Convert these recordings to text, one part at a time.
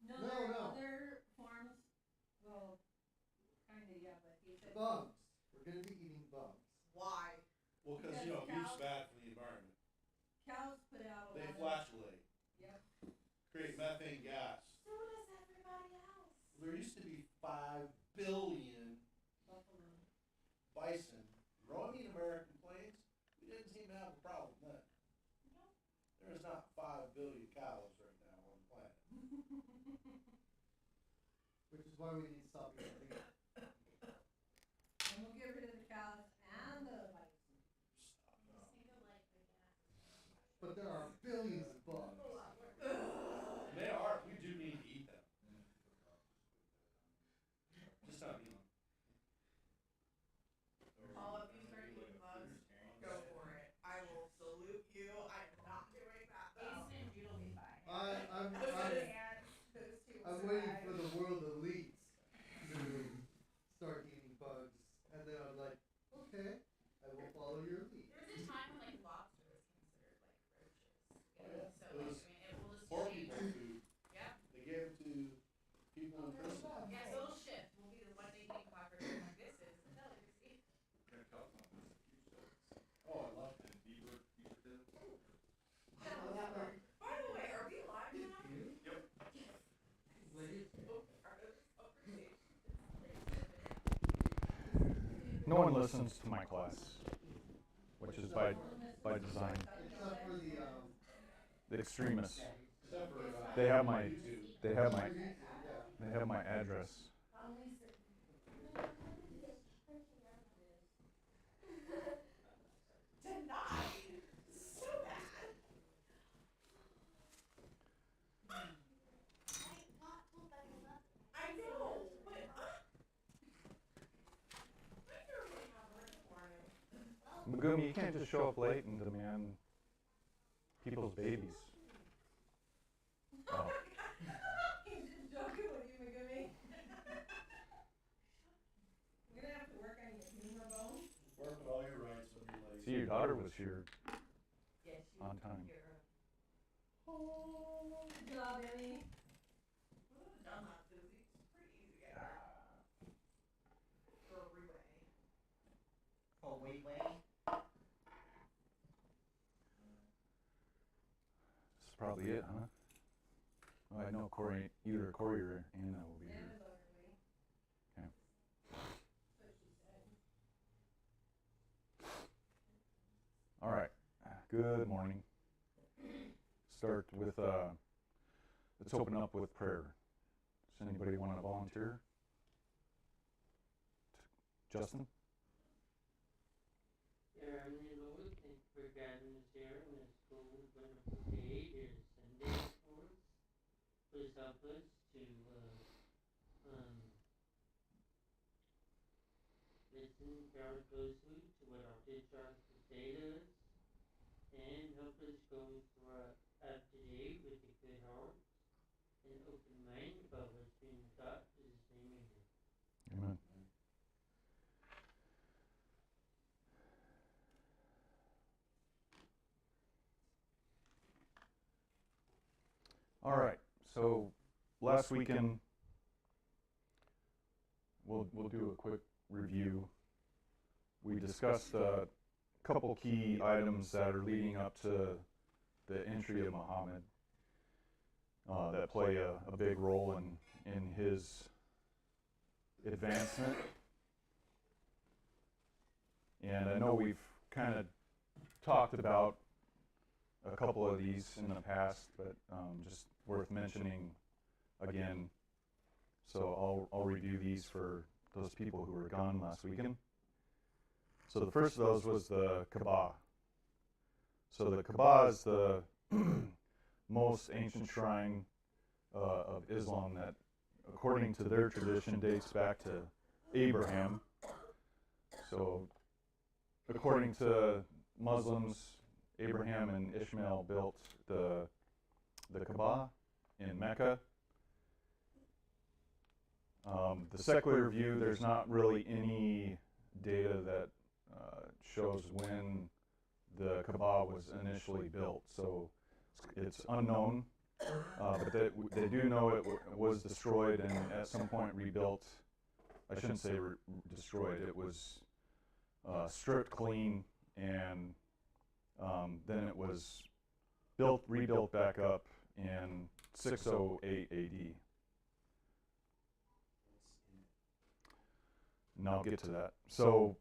No, No, there are no. other forms. Well, kind of, yeah, but he said Bugs. We're going to be eating bugs. Why? Well, because, Because meat's cows- bad for the environment. cows put out a They lot of. flatulate, Yep. create methane gas. So does everybody else. There used to be 5 billion Buffalo. bison roaming American plains. We didn't seem to have a problem then. Nope. There is not 5 billion cows right now on the planet. Which is why we need to stop eating meat. And we'll get rid of the cows and the bison. Stop. I just think of like the gas. But there are billions of bugs. They are. We do need to eat them. Just not eat them. Paul, if you start eating bugs, go for it. I will salute you. I am not doing that though. Jason and Jude will be fine. I'm waiting for the world elites to start eating bugs. And then I'm like, okay, I will follow your lead. There was a time when like lobster was considered like roaches. Oh, yeah. So It like, was I mean, it will just Poor change. people's food. Yeah. They gave it to people in prison. Yeah, so it'll shift. We'll be the one day eating cockroaches like this is a delicacy. Oh, I love it. By the way, are we live now? Yep. No one listens to my class, which is by design. Except for The extremists. Except for, They have my YouTube. they have my yeah. they have my address. Denied. So bad. I know, but I barely have work for it. Megumi, you can't just show up late and demand people's babies. Oh. He's just joking with you, Megumi. You're gonna have to work on your humor bone. Work with all your rights when you're lazy. See, your daughter was here Yes, you on time. Good job, Emmy. We would have done that, Susie. It's pretty easy, I think. For a relay. Oh, wait. This is probably it, huh? Well, I know either Corey or Anna will be here. Emma's on her way. Okay. So she said. All right. Good morning. Start with let's open up with prayer. Does anybody want to volunteer? Justin? Dear Heavenly Lord, thank you for gathering us here on this cool, wonderful day. It is Sunday for us. Please help us to listen very closely to what our teacher has to say to us, and help us go throughout today with a good heart and open mind about what's being taught. In His name, amen. Amen. All right. So last weekend, we'll do a quick review. We discussed a couple key items that are leading up to the entry of Muhammad that play a big role in his advancement. And I know we've kind of talked about a couple of these in the past, but just worth mentioning again. So I'll review these for those people who were gone last weekend. So the first of those was the Kaaba. So the Kaaba is the most ancient shrine of Islam that, according to their tradition, dates back to Abraham. So according to Muslims, Abraham and Ishmael built the Kaaba in Mecca. The secular view, there's not really any data that shows when the Kaaba was initially built, so it's unknown but they do know it was destroyed and at some point rebuilt. I shouldn't say destroyed. It was stripped clean, and then it was rebuilt back up in 608 AD. And I'll get to that. So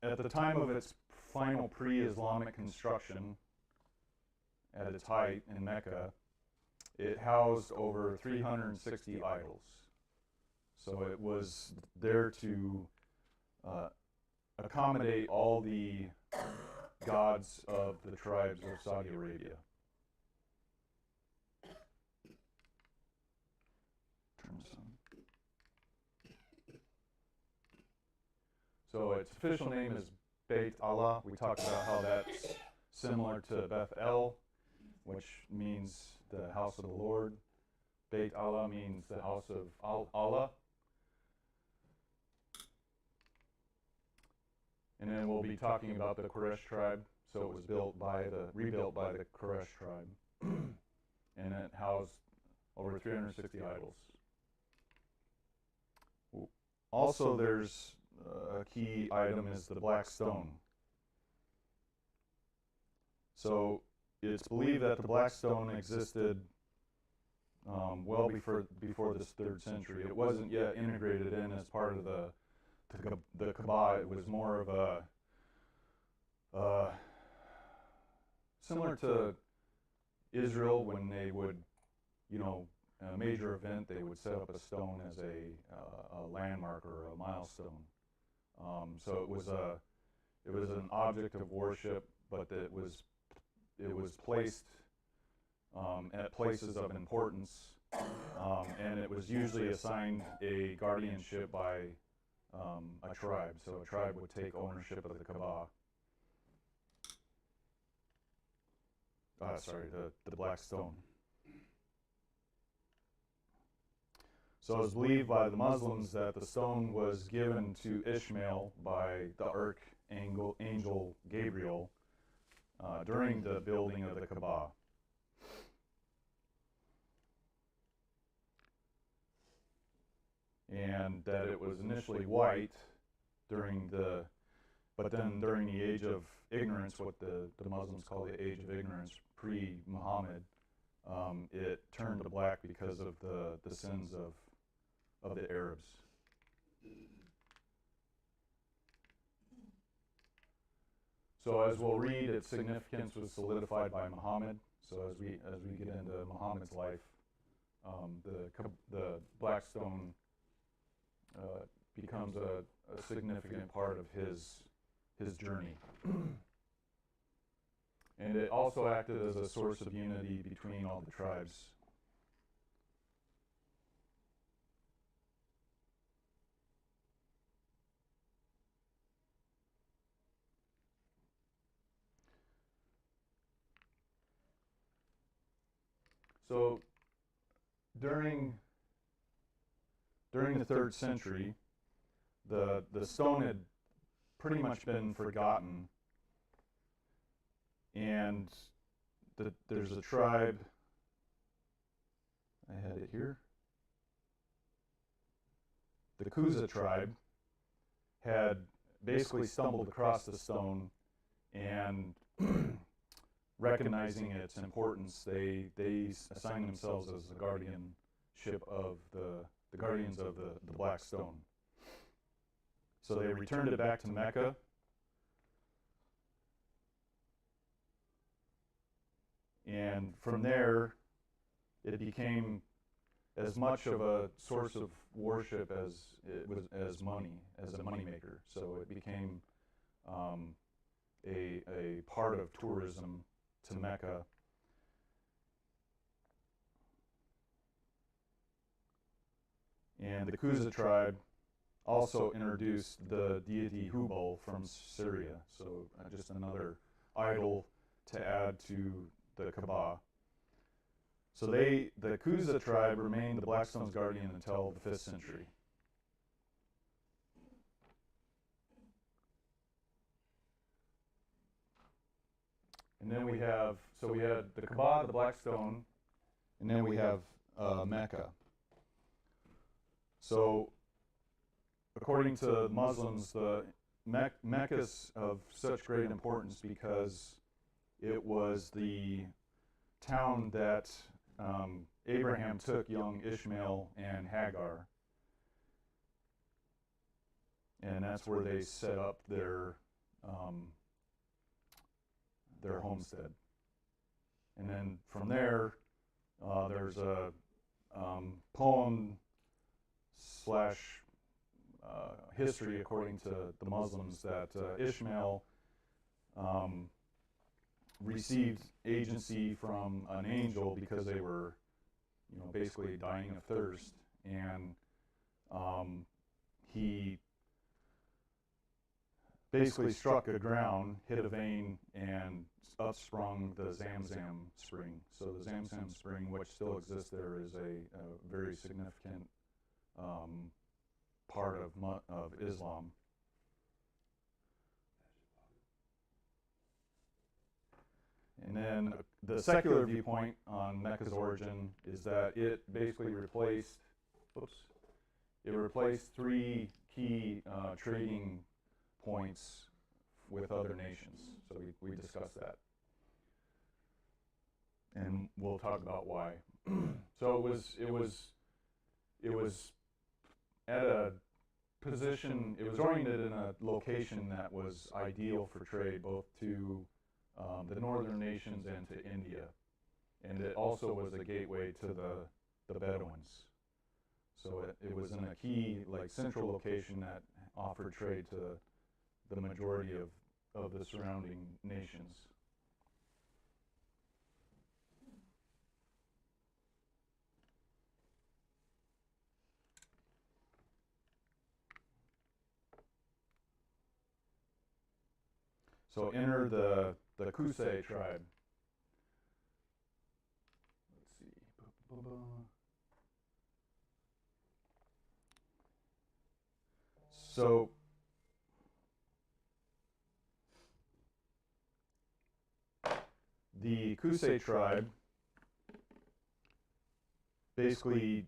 at the time of its final pre-Islamic construction, at its height in Mecca, it housed over 360 idols. So it was there to accommodate all the gods of the tribes of Saudi Arabia. Turn this on. So its official name is Beit Allah. We talked about how that's similar to Beth El, which means the house of the Lord. Beit Allah means the house of Allah. And then we'll be talking about the Quraysh tribe. So it was rebuilt by the Quraysh tribe. And it housed over 360 idols. Also, there's a key item is the black stone. So it's believed that the black stone existed well before this 3rd century. It wasn't yet integrated in as part of the Kaaba. It was more of a similar to Israel when they would, a major event, they would set up a stone as a landmark or a milestone. So it was an object of worship, but it was placed at places of importance, and it was usually assigned a guardianship by a tribe. So a tribe would take ownership of the Kaaba. The black stone. So it's believed by the Muslims that the stone was given to Ishmael by the archangel Gabriel during the building of the Kaaba. And that it was initially white but then during the age of ignorance, what the Muslims call the age of ignorance, pre-Muhammad, it turned to black because of the sins of the Arabs. So as we'll read, its significance was solidified by Muhammad. So as we get into Muhammad's life, the black stone becomes a significant part of his journey. And it also acted as a source of unity between all the tribes. So during the 3rd century, the stone had pretty much been forgotten, and there's a tribe, I had it here, the Kuza tribe had basically stumbled across the stone, and recognizing its importance, they assigned themselves as the guardianship of the guardians of the black stone. So they returned it back to Mecca. And from there, it became as much of a source of worship as it was as money, as a moneymaker. So it became a part of tourism to Mecca. And the Kuza tribe also introduced the deity Hubal from Syria. So just another idol to add to the Kaaba. So the Kuza tribe remained the black stone's guardian until the 5th century. And then we have, so we had the Kaaba, the Black Stone, and then we have Mecca. So, according to Muslims, the Mecca is of such great importance because it was the town that Abraham took young Ishmael and Hagar, and that's where they set up their homestead. And then from there, there's a poem slash history according to the Muslims that Ishmael received agency from an angel because they were, basically dying of thirst, and he basically struck a ground, hit a vein, and upsprung the Zamzam spring. So the Zamzam spring, which still exists there, is a very significant part of Islam. And then the secular viewpoint on Mecca's origin is that it basically replaced three key trading points with other nations. So we discussed that. And we'll talk about why. So it was at a position, it was oriented in a location that was ideal for trade, both to the northern nations and to India. And it also was a gateway to the Bedouins. So it was in a key, central location that offered trade to the majority of the surrounding nations. So enter the Kusai tribe. Let's see. So the Kusai tribe basically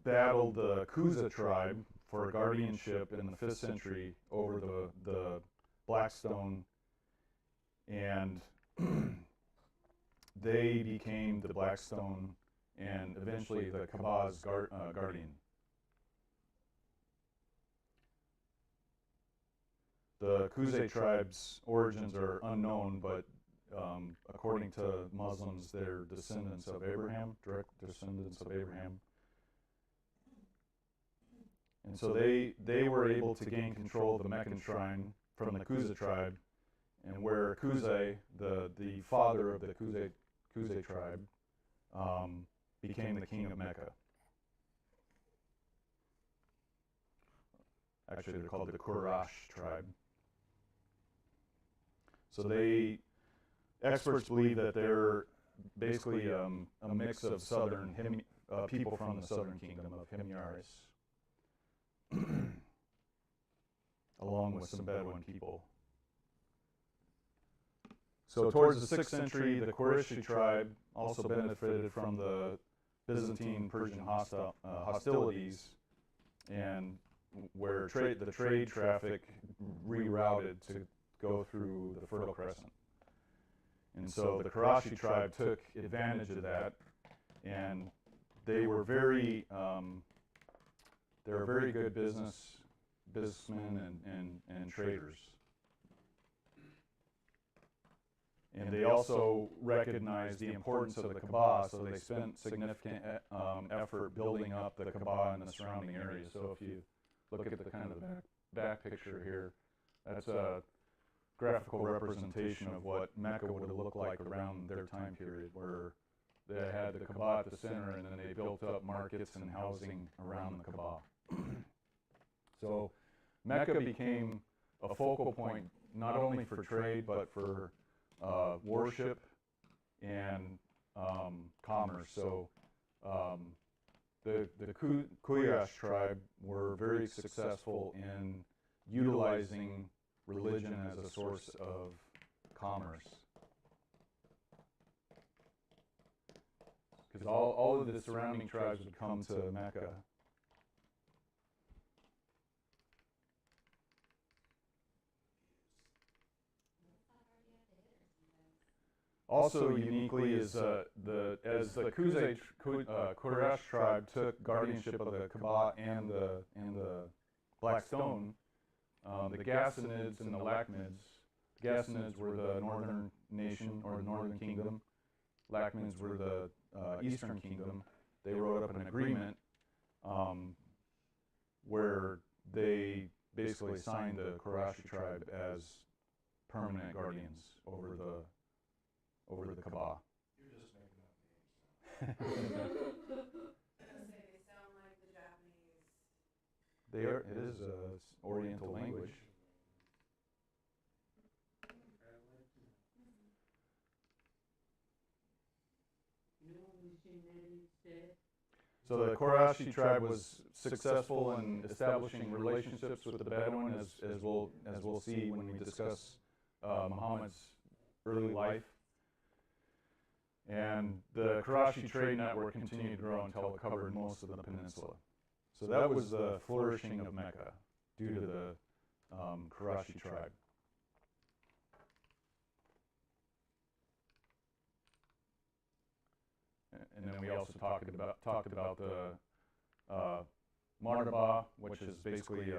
battled the Kuza tribe for guardianship in the 5th century over the Blackstone, and they became the Blackstone and eventually the Kaaba's guardian. The Kusai tribe's origins are unknown, but according to Muslims, they're descendants of Abraham, direct descendants of Abraham. And so they were able to gain control of the Meccan shrine from the Kuza tribe, and where Kusai, the father of the Kusai tribe, became the king of Mecca. Actually, they're called the Quraysh tribe. So experts believe that they're basically a mix of southern people from the southern kingdom of Himyaris, along with some Bedouin people. So towards the 6th century, the Qurayshi tribe also benefited from the Byzantine-Persian hostilities, and where the trade traffic rerouted to go through the Fertile Crescent. And so the Qurayshi tribe took advantage of that, and they were very good businessmen and traders. And they also recognized the importance of the Kaaba, so they spent significant effort building up the Kaaba and the surrounding areas. So if you look at the kind of the back picture here, that's a graphical representation of what Mecca would have looked like around their time period, where they had the Kaaba at the center, and then they built up markets and housing around the Kaaba. So Mecca became a focal point not only for trade, but for worship and commerce. So the Quraysh tribe were very successful in utilizing religion as a source of commerce because all of the surrounding tribes would come to Mecca. Also uniquely is as the Quraysh tribe took guardianship of the Kaaba and the Black Stone, the Ghassanids and the Lakhmids. The Ghassanids were the northern nation or the northern kingdom. Lakhmids were the eastern kingdom. They wrote up an agreement where they basically signed the Quraysh tribe as permanent guardians over the Kaaba. You're just making up names. They sound like the Japanese. It is a Oriental language. So the Qurashi tribe was successful in establishing relationships with the Bedouin, as we'll see when we discuss Muhammad's early life. And the Qurashi trade network continued to grow until it covered most of the peninsula. So that was the flourishing of Mecca due to the Qurashi tribe. And then we also talked about the Martaba, which is basically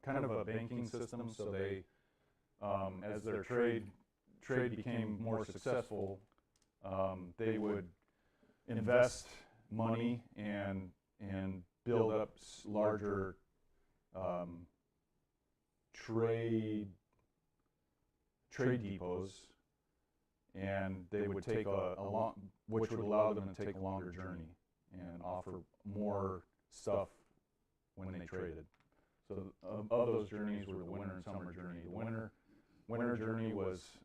kind of a banking system. So they, as their trade became more successful, they would invest money and build up larger trade depots, and they would take which would allow them to take a longer journey and offer more stuff when they traded. So of those journeys were the winter and summer journey. The winter journey was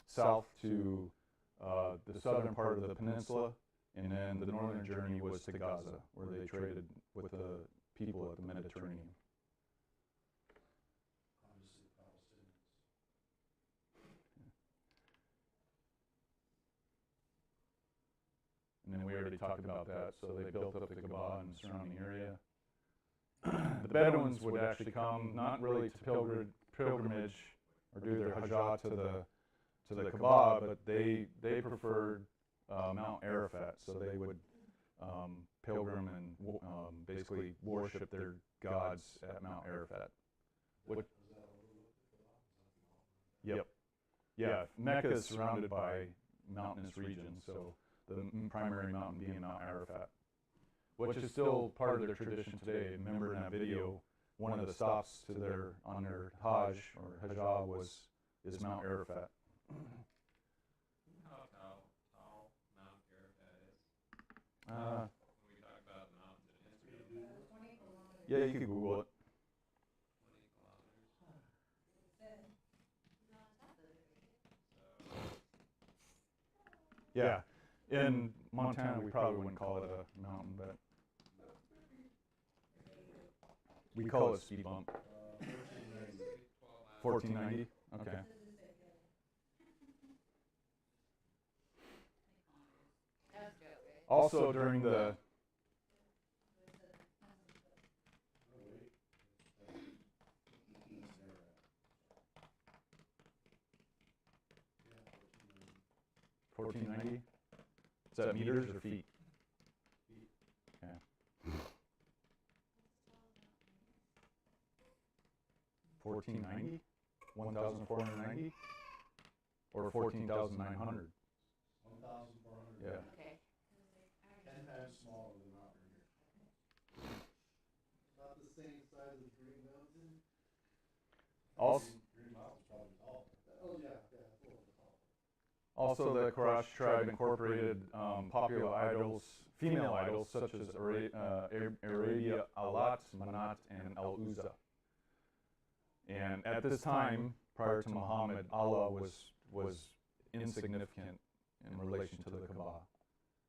south to the southern part of the peninsula, and then the northern journey was to Gaza, where they traded with the people at the Mediterranean. Obviously, Palestinians. And then we already talked about that, so they built up the Kaaba and the surrounding area. The Bedouins would actually come, not really to pilgrimage or do their hajjah to the Kaaba, but they preferred Mount Arafat, so they would pilgrim and basically worship their gods at Mount Arafat. Yep. Yeah, Mecca is surrounded by mountainous regions, so the primary mountain being Mount Arafat, which is still part of their tradition today. Remember in that video, one of the stops on their Hajj or Hajjah is Mount Arafat. How tall Mount Arafat is? Uh, When we talk about the mountains in Israel, 20 kilometers. yeah, you could Google it. 20 kilometers. Said, no, it's not the So Yeah, in Montana we probably wouldn't call it a mountain, but we call it a speed bump. 1490. Okay. Also during the Yeah, 1490. 1490. Is that meters or feet? Yeah. 1490, 1490, or 14,900. 1,400. Yeah. Okay. 10 times smaller than Mount Rainier. Not the same size as Green Mountain. Also, Green Mountain's probably taller. Oh, yeah, it's a little bit taller. also the Quraysh tribe incorporated popular idols, female idols such as Arabia, Alat, Manat, and Al-Uzza. And at this time, prior to Muhammad, Allah was insignificant in relation to the Kaaba.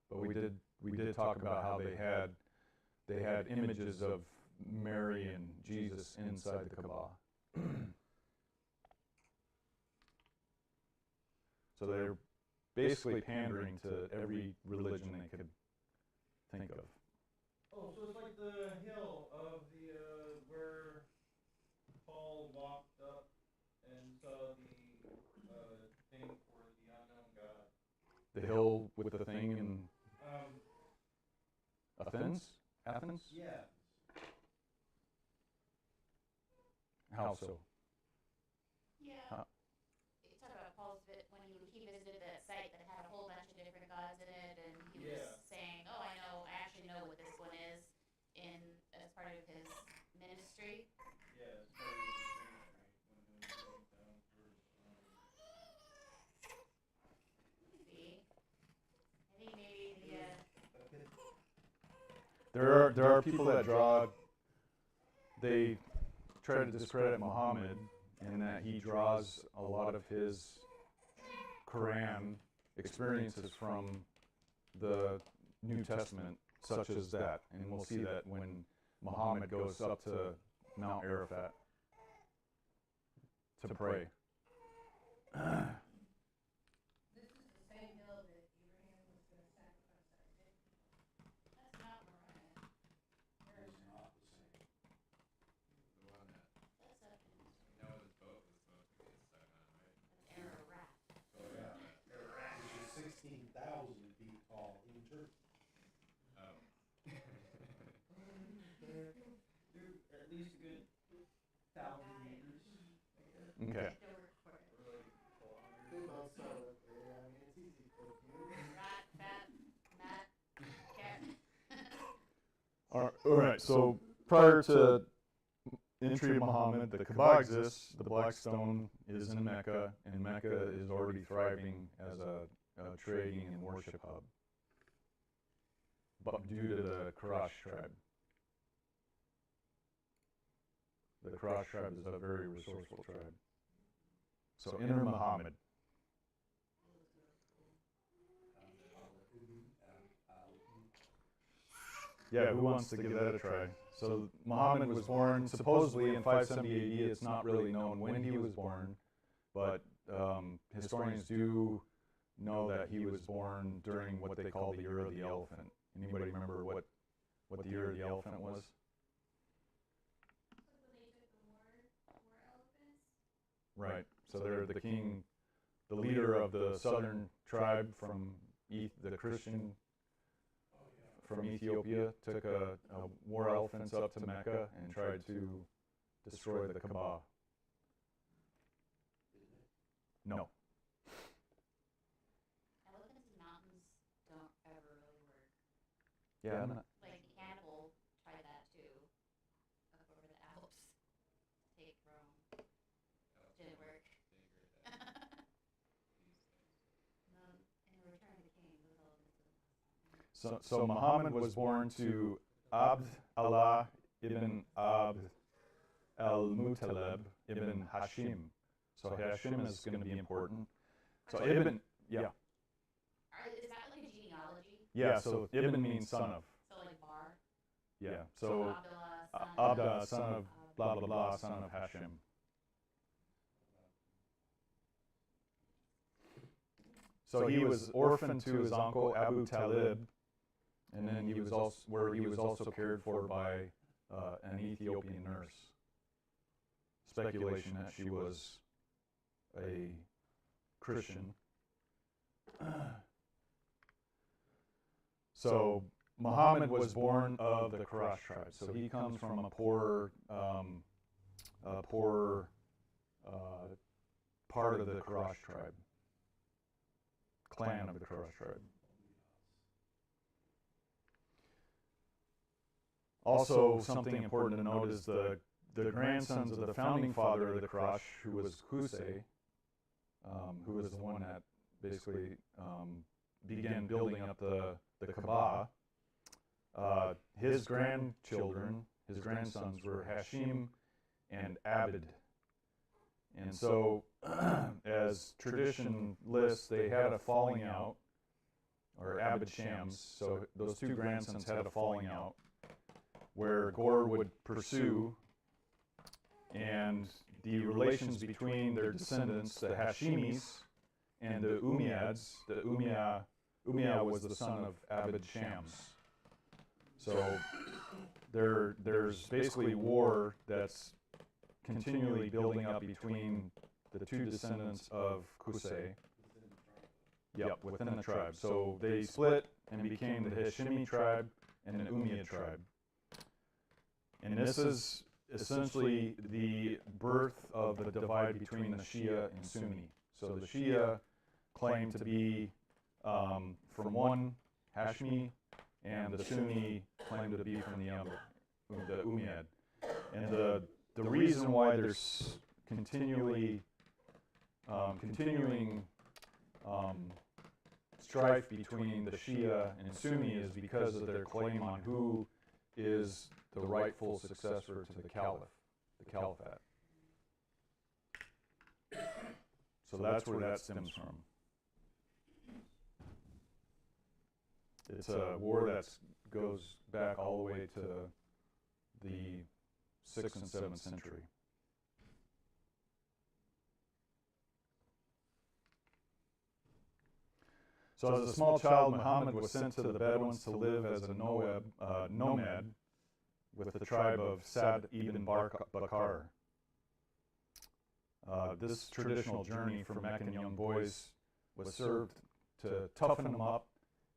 But we did talk about how they had images of Mary and Jesus inside the Kaaba. So basically pandering to every religion they could think of. Oh, so it's like the hill of the, where Paul walked up and saw the, thing for the unknown God. The hill with the thing in Um, Athens? Athens? yeah. How so? Yeah. Huh? You talk about Paul's when he visited that site that had a whole bunch of different gods in it, and he Yeah. was saying, "Oh, I actually know what this one is," as part of his ministry. Yeah, it's part of the thing, right? When it was going down towards, See, I think maybe the There are people that they try to discredit Muhammad in that he draws a lot of his Quran experiences from the New Testament, such as that. And we'll see that when Muhammad goes up to Mount Arafat to pray. This is the same hill that Abraham was gonna sacrifice Isaac. that's not Moriah. It's not the same. The one that That's up in Noah's boat was supposed to get stuck on, right? that's Ararat. So, yeah, which is 16,000 feet tall in Turkey. Oh. they're at least a good 1,000 meters, I guess. Okay. They were recorded. Or like 400. They both start up there. I mean, it's easy for you. Rat, fat, Matt, cat. All right, so prior to entry of Muhammad, the Kaaba exists, the Black Stone is in Mecca, and Mecca is already thriving as a trading and worship hub. But due to the Quraysh tribe. The Quraysh tribe is a very resourceful tribe. So enter Muhammad. Yeah, who wants to give that a try? So Muhammad was born supposedly in 570 AD. It's not really known when he was born, but historians do know that he was born during what they call the Year of the Elephant. Anybody remember what the Year of the Elephant was? Right. So they're the king, the leader of the southern tribe from the Christian from Ethiopia, took a war elephants up to Mecca and tried to destroy the Kaaba. No. Elephants in mountains don't ever really work. Yeah, I'm not. Like Hannibal tried that too, up over the Alps, to take Rome. Didn't work. In Return of the King, those elephants. So Muhammad was born to Abd Allah ibn Abd al-Muttalib ibn Hashim. So Hashim is going to be important. So Ibn, yeah. Is that like a genealogy? Yeah, so Ibn means son of. So like Bar? Yeah, so Abdullah, Abda, son of blah, blah, blah, son of Hashim. So he was orphaned to his uncle Abu Talib, and then he was also cared for by an Ethiopian nurse. Speculation that she was a Christian. So Muhammad was born of the Quraysh tribe. So he comes from a poor part of the Quraysh tribe, clan of the Quraysh tribe. Also, something important to note is the grandsons of the founding father of the Quraysh, who was Qusay, who was the one that basically began building up the Kaaba. His grandchildren, his grandsons, were Hashim and Abd. And so, as tradition lists, they had a falling out, or Abd Shams. So those two grandsons had a falling out, where Gore would pursue, and the relations between their descendants, the Hashimis, and the Umayyads. The Umayyah was the son of Abid Shams. So there's basically war that's continually building up between the two descendants of Qusay. Yep, within the tribe. So they split and became the Hashimi tribe and an Umayyad tribe. And this is essentially the birth of the divide between the Shia and Sunni. So the Shia claim to be from one Hashmi, and the Sunni claim to be from the Umayyad. And the reason why there's continuing strife between the Shia and Sunni is because of their claim on who is the rightful successor to the Caliph, the Caliphate. So that's where that stems from. It's a war that goes back all the way to the 6th and 7th century. So as a small child, Muhammad was sent to the Bedouins to live as a nomad with the tribe of Sa'd ibn Bakr. This traditional journey for Meccan young boys was served to toughen them up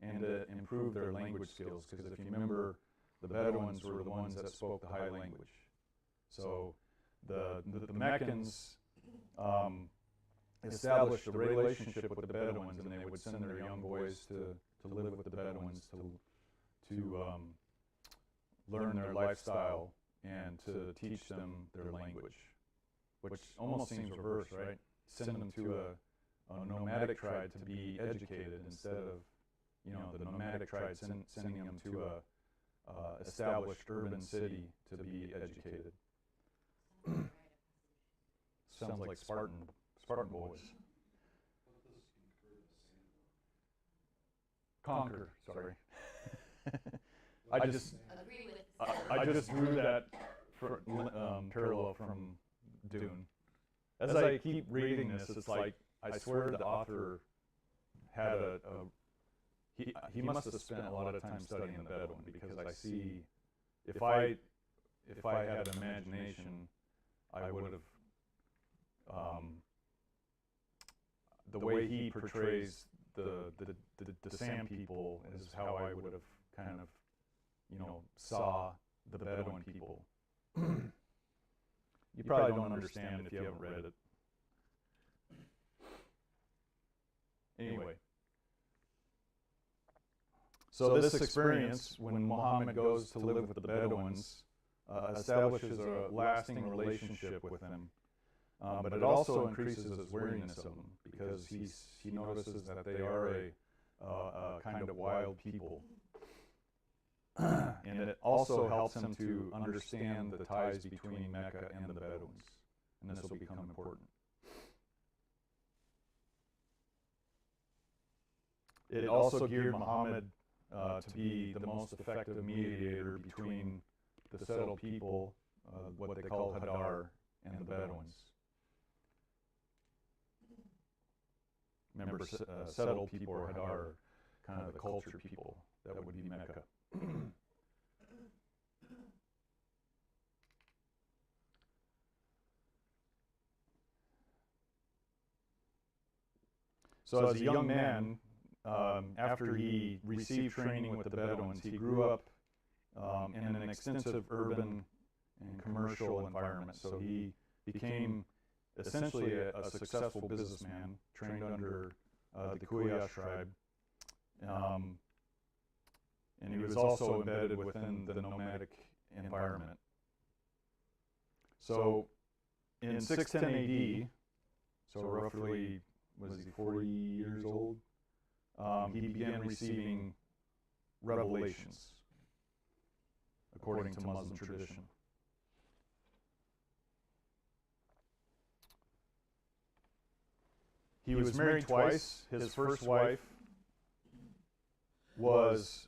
and to improve their language skills, because if you remember, the Bedouins were the ones that spoke the high language. So the Meccans established a relationship with the Bedouins, and they would send their young boys to live with the Bedouins to learn their lifestyle and to teach them their language, which almost seems reverse, right? Send them to a nomadic tribe to be educated instead of, the nomadic tribe sending them to a established urban city to be educated. Sounds like Spartan boys. Conquer, sorry. I just Agree with I just drew that parallel from Dune. As I keep reading this, it's like I swear the author had he must have spent a lot of time studying the Bedouin, because I see if I had an imagination, I would have the way he portrays the Sand people is how I would have kind of saw the Bedouin people. You probably don't understand if you haven't read it. Anyway, so this experience, when Muhammad goes to live with the Bedouins, establishes a lasting relationship with them. But it also increases his wariness of them, because he notices that they are a kind of wild people. And it also helps him to understand the ties between Mecca and the Bedouins. And this will become important. It also geared Muhammad to be the most effective mediator between the settled people, what they call Hadar, and the Bedouins. Remember, settled people or Hadar are kind of the cultured people. That would be Mecca. So as a young man, after he received training with the Bedouins, he grew up in an extensive urban and commercial environment. So he became essentially a successful businessman, trained under the Kuyash tribe. And he was also embedded within the nomadic environment. So in 610 AD, so roughly, was he 40 years old? He began receiving revelations, according to Muslim tradition. He was married twice. His first wife was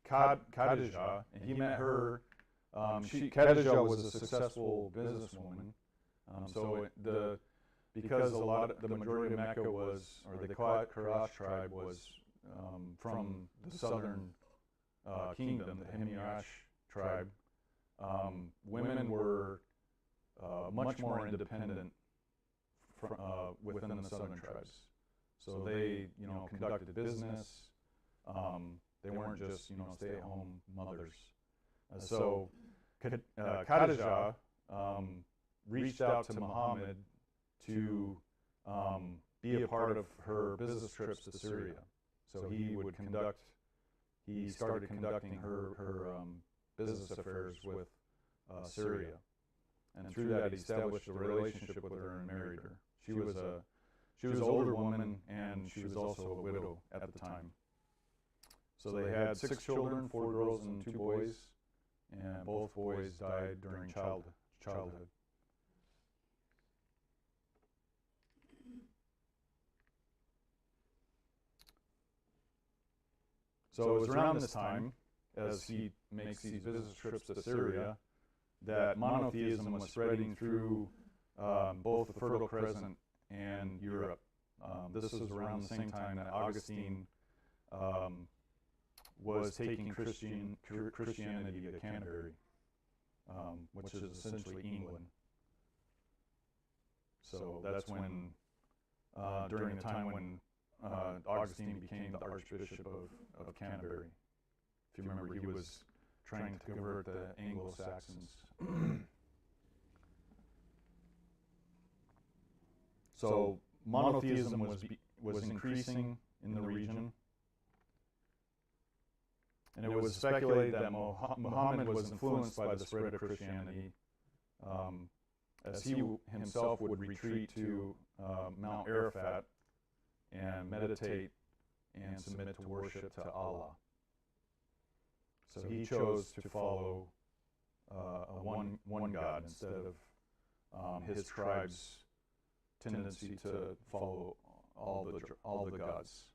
Khadijah, and he met her. Khadijah was a successful businesswoman. So because the majority of Mecca was, or the Quraysh tribe was from the southern kingdom, the Himyarish tribe, women were much more independent within the southern tribes. So they, conducted business. They weren't just, stay-at-home mothers. So Khadijah reached out to Muhammad to be a part of her business trips to Syria. So he started conducting her business affairs with Syria. And through that, he established a relationship with her and married her. She was an older woman, and she was also a widow at the time. So they had 6 children, 4 girls and 2 boys, and both boys died during childhood. So it was around this time, as he makes these business trips to Syria, that monotheism was spreading through both the Fertile Crescent and Europe. This was around the same time that Augustine was taking Christianity to Canterbury, which is essentially England. So that's when, during the time when Augustine became the Archbishop of Canterbury. If you remember, he was trying to convert the Anglo-Saxons. So monotheism was increasing in the region, and it was speculated that Muhammad was influenced by the spread of Christianity, as he himself would retreat to Mount Arafat and meditate and submit to worship to Allah. So he chose to follow one God instead of his tribe's tendency to follow all the gods.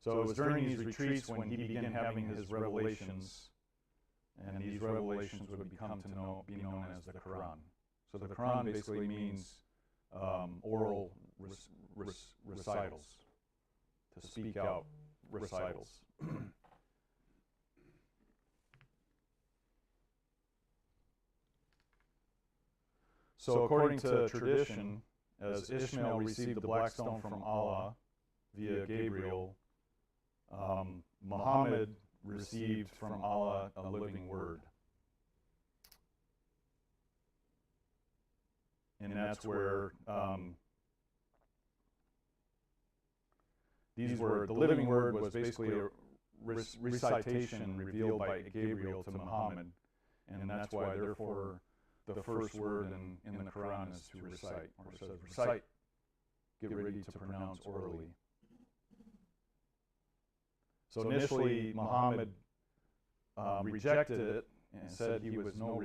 So it was during these retreats when he began having his revelations, and these revelations would be known as the Quran. So the Quran basically means oral recitals, to speak out recitals. So according to tradition, as Ishmael received the black stone from Allah via Gabriel, Muhammad received from Allah a living word. And that's where the living word was basically a recitation revealed by Gabriel to Muhammad, and that's why, therefore, the first word in the Quran is to recite, or it says recite, get ready to pronounce orally. So initially, Muhammad rejected it and said he was no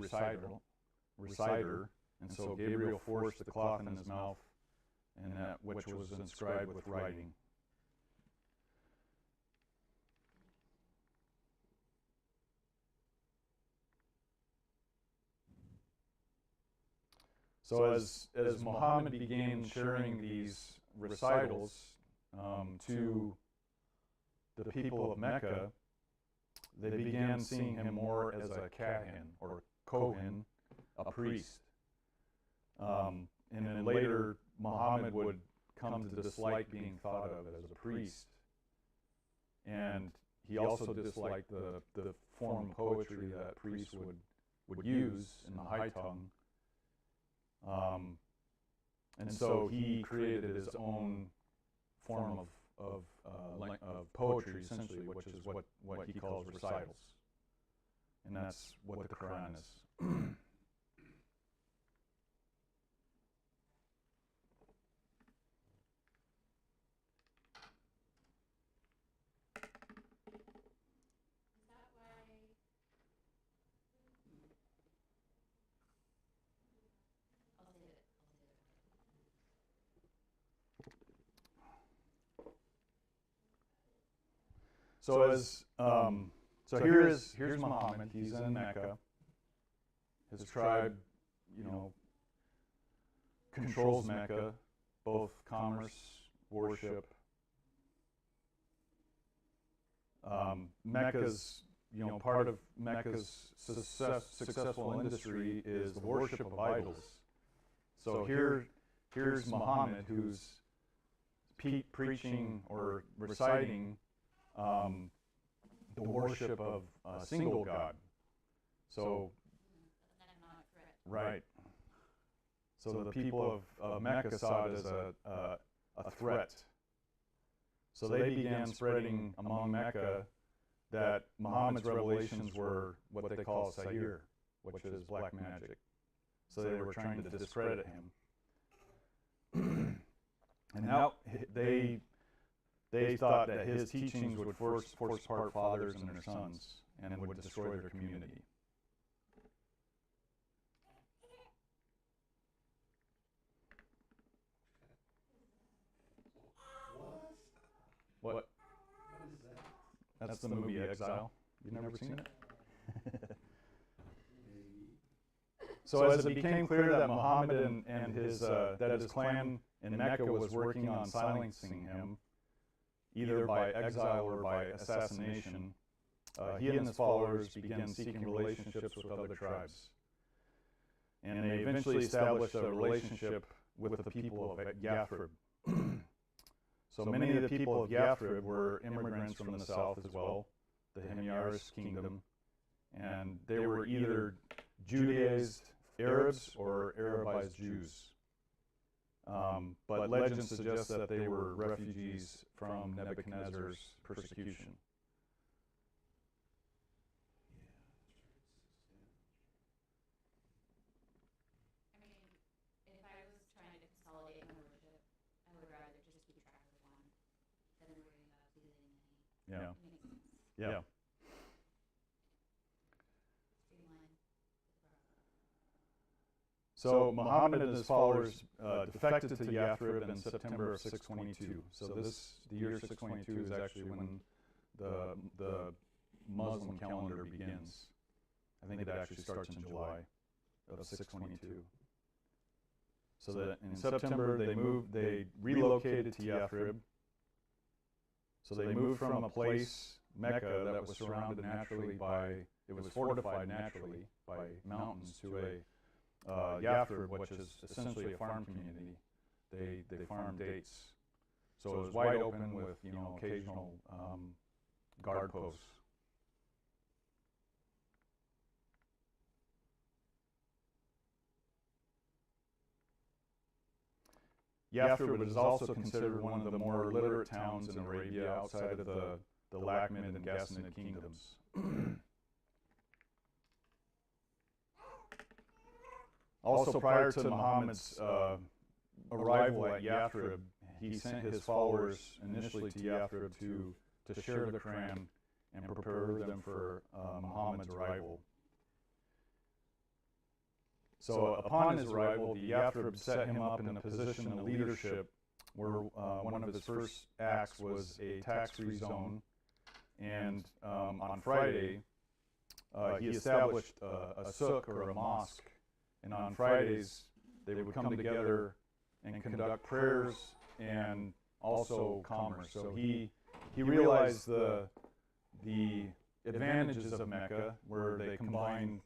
reciter, and so Gabriel forced the cloth in his mouth, and that which was inscribed with writing. So as Muhammad began sharing these recitals to the people of Mecca, they began seeing him more as a kahin, or kohen, a priest. And then later, Muhammad would come to dislike being thought of as a priest. And he also disliked the form of poetry that priests would use in the high tongue. And so he created his own form of poetry, essentially, which is what he calls recitals. And that's what the Quran is. So here's Muhammad. He's in Mecca. his tribe, controls Mecca, both commerce, worship. Mecca's, part of Mecca's successful industry is the worship of idols. So here's Muhammad, who's preaching or reciting the worship of a single God. So, An economic threat. right. So the people of Mecca saw it as a threat. So they began spreading among Mecca that Muhammad's revelations were what they call sihir, which is black magic. So they were trying to discredit him. And now they thought that his teachings would force apart fathers and their sons and would destroy their community. What? What is that? That's the movie Exile. You've never seen it? So as it became clear that Muhammad and his clan in Mecca was working on silencing him, either by exile or by assassination, he and his followers began seeking relationships with other tribes. And they eventually established a relationship with the people of Yathrib. So many of the people of Yathrib were immigrants from the south as well, the Himyar's kingdom, and they were either Judaized Arabs or Arabized Jews. But legend suggests that they were refugees from Nebuchadnezzar's persecution. I mean, if I was trying to consolidate my worship, I would rather just keep track of one than worrying about losing any. Yeah. It makes sense. Yeah. Streamline the process. So Muhammad and his followers defected to Yathrib in September of 622. So the year 622 is actually when the Muslim calendar begins. I think it actually starts in July of 622. So that in September they relocated to Yathrib. So they moved from a place, Mecca, that was surrounded naturally it was fortified naturally by mountains, to a Yathrib, which is essentially a farm community. They farm dates. So it was wide open with, occasional guard posts. Yathrib is also considered one of the more literate towns in Arabia outside of the Lakhmid and Ghassanid kingdoms. Also, prior to Muhammad's arrival at Yathrib, he sent his followers initially to Yathrib to share the Quran and prepare them for Muhammad's arrival. So upon his arrival, the Yathrib set him up in a position of leadership where one of his first acts was a tax-free zone. And on Friday, he established a souk or a mosque. And on Fridays, they would come together and conduct prayers and also commerce. So he realized the advantages of Mecca, where they combine,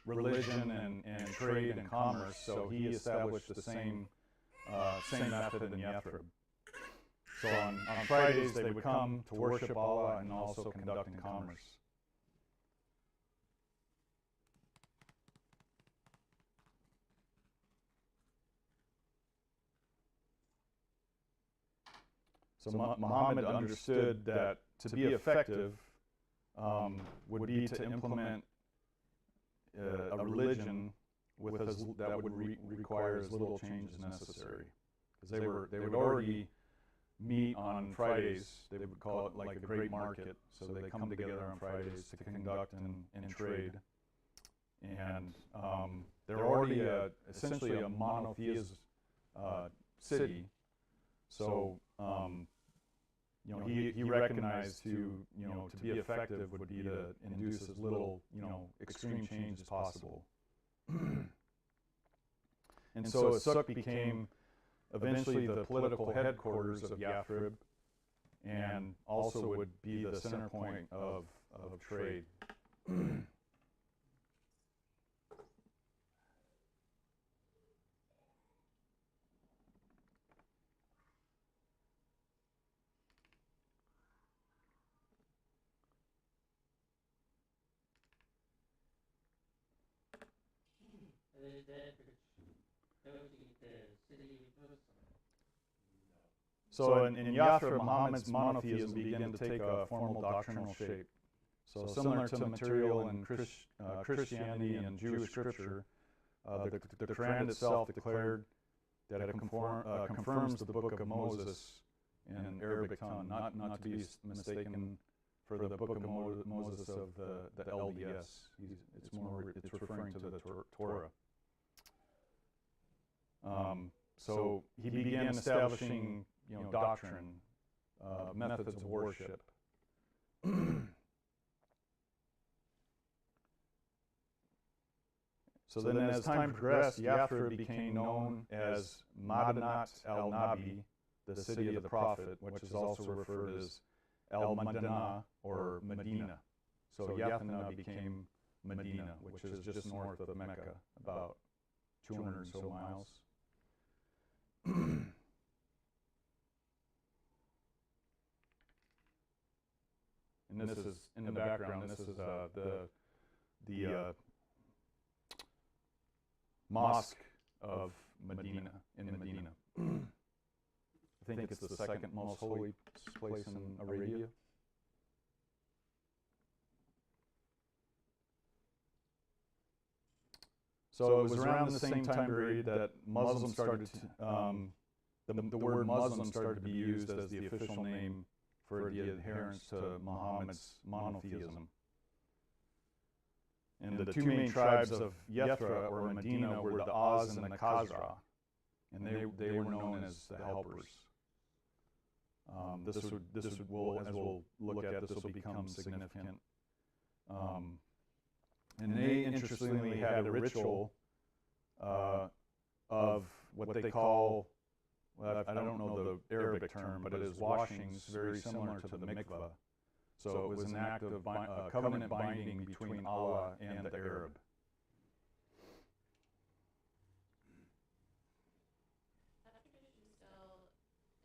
religion and trade and commerce. So he established the same method in Yathrib. So on Fridays they would come to worship Allah and also conduct in commerce. So Muhammad understood that to be effective would be to implement a religion that would require as little change as necessary, because they would already meet on Fridays. They would call it like a great market. So they come together on Fridays to conduct and trade, and they're already essentially a monotheist city. So he recognized to be effective would be to induce as little extreme change as possible. And so Suk became eventually the political headquarters of Yathrib, and also would be the center point of trade. Is that noting the city of Jerusalem? So in Yathrib, Muhammad's monotheism began to take a formal doctrinal shape. So similar to material in Christianity and Jewish scripture, the Quran itself declared that it confirms the Book of Moses in Arabic tongue, not to be mistaken for the Book of Moses of the LDS. It's referring to the Torah. So he began establishing, doctrine, methods of worship. So then as time progressed, Yathrib became known as Madinat al-Nabi, the city of the prophet, which is also referred as al-Madinah or Medina. So Yathrib became Medina, which is just north of Mecca, about 200 or so miles. And this is, in the background, this is the Mosque of Medina, in Medina. I think it's the second most holy place in Arabia. So it was around the same time period that Muslims started to, the word Muslim started to be used as the official name for the adherents to Muhammad's monotheism. And the two main tribes of Yathrib or Medina were the Aus and the Khazraj, and they were known as the helpers. As we'll look at, this will become significant. And they interestingly had a ritual of what they call, well, I don't know the Arabic term, but it is washings very similar to the mikvah. So it was an act of covenant binding between Allah and the Arab. That tradition still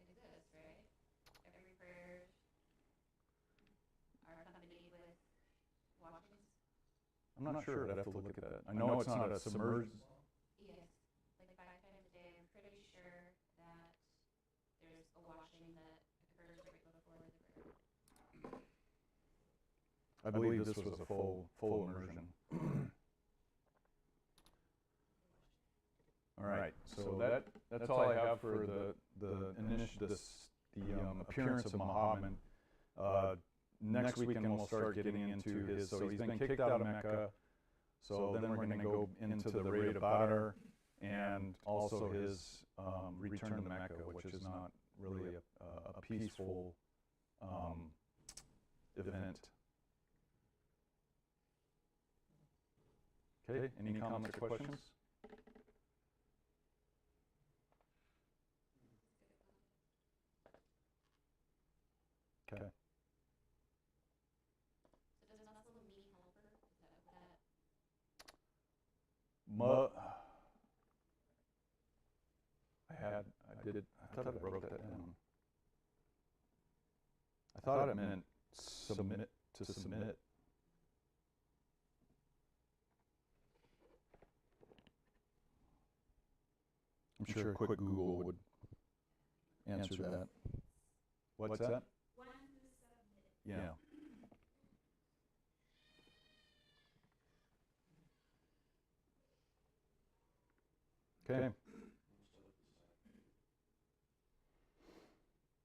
exists, right? Every prayers are accompanied with washings? I'm not sure. I'd have to look at that. I know it's not a submerged. Yes, like 5 times a day. I'm pretty sure that there's a washing that occurs right before the prayer. I believe this was a full immersion. All right, so that's all I have for the appearance of Muhammad. Next weekend we'll start getting into his. So he's been kicked out of Mecca. So then we're going to go into the Raid of Badr and also his return to Mecca, which is not really a peaceful event. Okay, any comments or questions? Okay. So does Muslim mean helper? Is that what that? I thought I wrote that down. I thought it meant submit. I'm sure a quick Google would answer that. What's that? One who submits. Yeah. Okay.